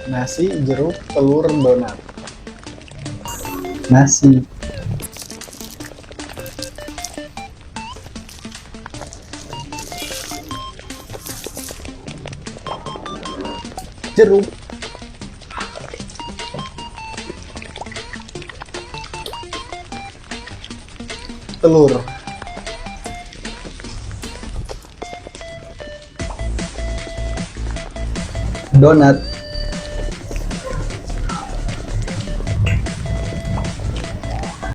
Nasi, jeruk, telur, donat. Nasi. Jeruk. Telur. Donat.